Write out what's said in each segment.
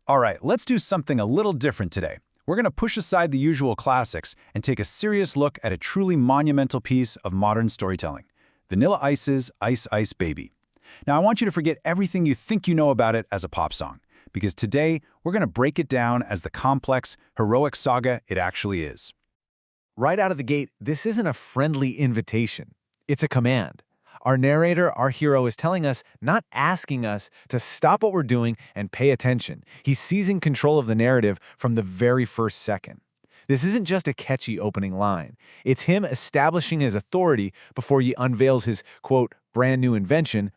All right, let's do something a little different today. We're going to push aside the usual classics and take a serious look at a truly monumental piece of modern storytelling, Vanilla Ice's Ice Ice Baby. Now, I want you to forget everything you think you know about it as a pop song, because today we're going to break it down as the complex, heroic saga it actually is. Right out of the gate, this isn't a friendly invitation. It's a command. Our narrator, our hero, is telling us, not asking us, to stop what we're doing and pay attention. He's seizing control of the narrative from the very first second. This isn't just a catchy opening line. It's him establishing his authority before he unveils his, quote, brand new invention.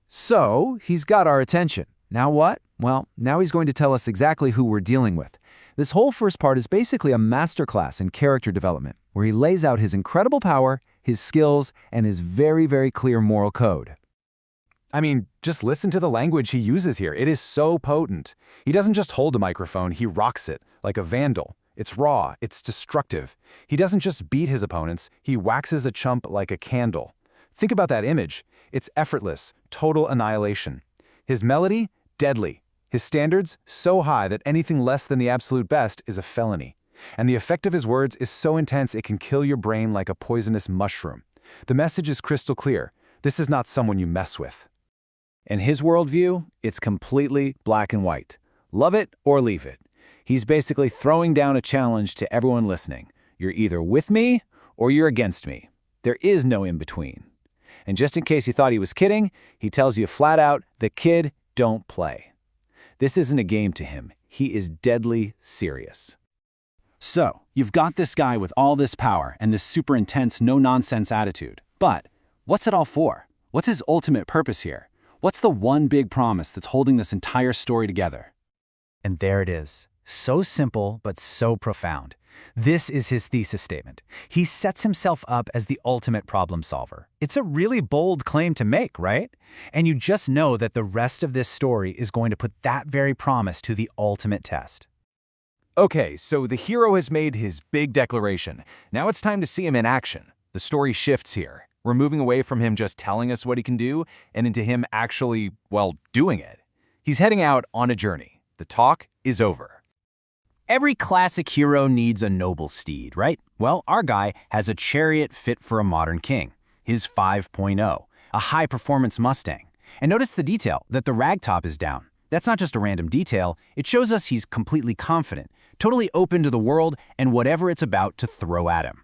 So, he's got our attention. Now what? Well, now he's going to tell us exactly who we're dealing with. This whole first part is basically a masterclass in character development, where he lays out his incredible power, his skills, and his very, very clear moral code. I mean, just listen to the language he uses here. It is so potent. He doesn't just hold a microphone, he rocks it, like a vandal. It's raw, it's destructive. He doesn't just beat his opponents, he waxes a chump like a candle. Think about that image. It's effortless, total annihilation. His melody, deadly. His standards, so high that anything less than the absolute best is a felony. And the effect of his words is so intense it can kill your brain like a poisonous mushroom. The message is crystal clear. This is not someone you mess with. In his worldview, it's completely black and white. Love it or leave it. He's basically throwing down a challenge to everyone listening. You're either with me or you're against me. There is no in-between. And just in case you thought he was kidding, he tells you flat out, the kid don't play. This isn't a game to him. He is deadly serious. So, you've got this guy with all this power and this super intense, no-nonsense attitude. But what's it all for? What's his ultimate purpose here? What's the one big promise that's holding this entire story together? And there it is. So simple, but so profound. This is his thesis statement. He sets himself up as the ultimate problem solver. It's a really bold claim to make, right? And you just know that the rest of this story is going to put that very promise to the ultimate test. Okay, so the hero has made his big declaration. Now it's time to see him in action. The story shifts here. We're moving away from him just telling us what he can do and into him actually, well, doing it. He's heading out on a journey. The talk is over. Every classic hero needs a noble steed, right? Well, our guy has a chariot fit for a modern king, his 5.0, a high-performance Mustang. And notice the detail, that the ragtop is down. That's not just a random detail, it shows us he's completely confident, totally open to the world and whatever it's about to throw at him.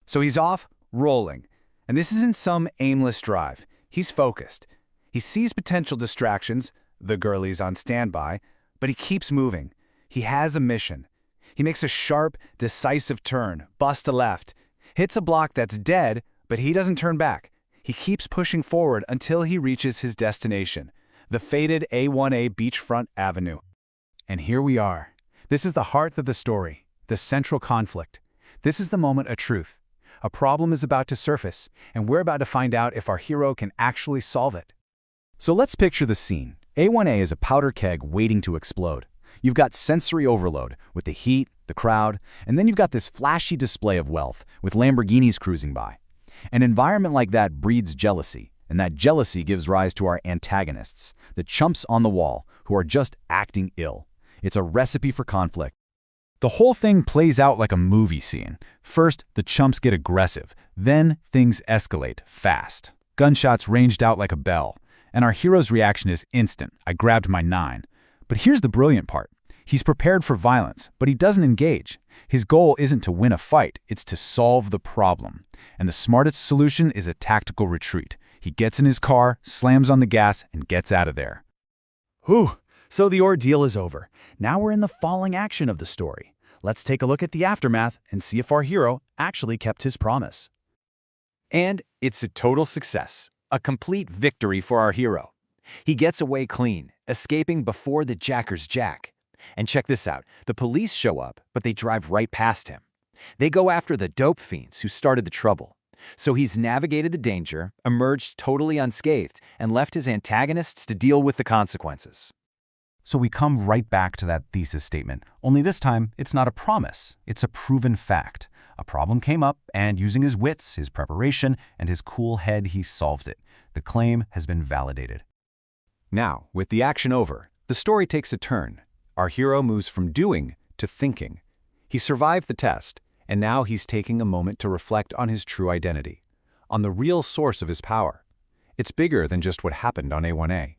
So he's off, rolling. And this isn't some aimless drive. He's focused. He sees potential distractions, the girlies on standby, but he keeps moving. He has a mission. He makes a sharp, decisive turn, busts a left, hits a block that's dead, but he doesn't turn back. He keeps pushing forward until he reaches his destination, the fated A1A Beachfront Avenue. And here we are. This is the heart of the story, the central conflict. This is the moment of truth. A problem is about to surface, and we're about to find out if our hero can actually solve it. So let's picture the scene. A1A is a powder keg waiting to explode. You've got sensory overload with the heat, the crowd, and then you've got this flashy display of wealth with Lamborghinis cruising by. An environment like that breeds jealousy, and that jealousy gives rise to our antagonists, the chumps on the wall who are just acting ill. It's a recipe for conflict. The whole thing plays out like a movie scene. First, the chumps get aggressive. Then, things escalate fast. Gunshots ranged out like a bell. And our hero's reaction is instant. I grabbed my 9. But here's the brilliant part. He's prepared for violence, but he doesn't engage. His goal isn't to win a fight, it's to solve the problem. And the smartest solution is a tactical retreat. He gets in his car, slams on the gas, and gets out of there. Whew, so the ordeal is over. Now we're in the falling action of the story. Let's take a look at the aftermath and see if our hero actually kept his promise. And it's a total success, a complete victory for our hero. He gets away clean, escaping before the jackers jack. And check this out, the police show up, but they drive right past him. They go after the dope fiends who started the trouble. So he's navigated the danger, emerged totally unscathed, and left his antagonists to deal with the consequences. So we come right back to that thesis statement, only this time it's not a promise, it's a proven fact. A problem came up, and using his wits, his preparation, and his cool head, he solved it. The claim has been validated. Now, with the action over, the story takes a turn. Our hero moves from doing to thinking. He survived the test, and now he's taking a moment to reflect on his true identity, on the real source of his power. It's bigger than just what happened on A1A.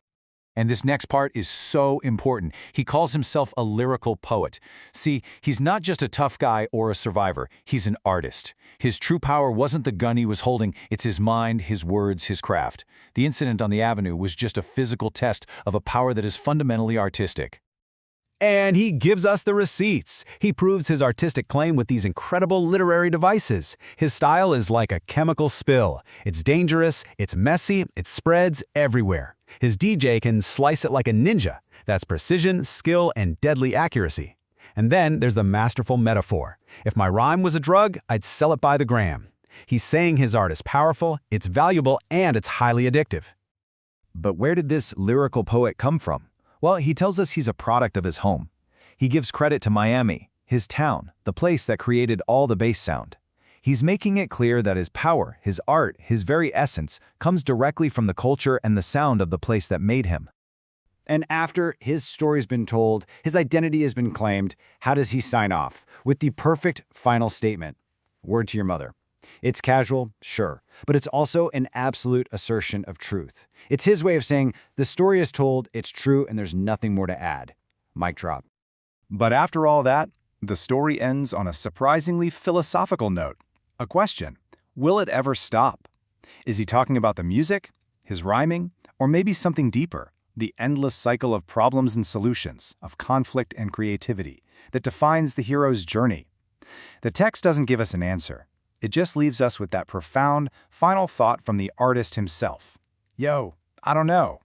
And this next part is so important. He calls himself a lyrical poet. See, he's not just a tough guy or a survivor, he's an artist. His true power wasn't the gun he was holding, it's his mind, his words, his craft. The incident on the avenue was just a physical test of a power that is fundamentally artistic. And he gives us the receipts. He proves his artistic claim with these incredible literary devices. His style is like a chemical spill. It's dangerous, it's messy, it spreads everywhere. His DJ can slice it like a ninja. That's precision, skill, and deadly accuracy. And then there's the masterful metaphor. If my rhyme was a drug, I'd sell it by the gram. He's saying his art is powerful, it's valuable, and it's highly addictive. But where did this lyrical poet come from? Well, he tells us he's a product of his home. He gives credit to Miami, his town, the place that created all the bass sound. He's making it clear that his power, his art, his very essence, comes directly from the culture and the sound of the place that made him. And after his story's been told, his identity has been claimed, how does he sign off? With the perfect final statement. Word to your mother. It's casual, sure, but it's also an absolute assertion of truth. It's his way of saying, the story is told, it's true, and there's nothing more to add. Mic drop. But after all that, the story ends on a surprisingly philosophical note. A question: will it ever stop? Is he talking about the music, his rhyming, or maybe something deeper, the endless cycle of problems and solutions, of conflict and creativity that defines the hero's journey? The text doesn't give us an answer. It just leaves us with that profound, final thought from the artist himself. Yo, I don't know.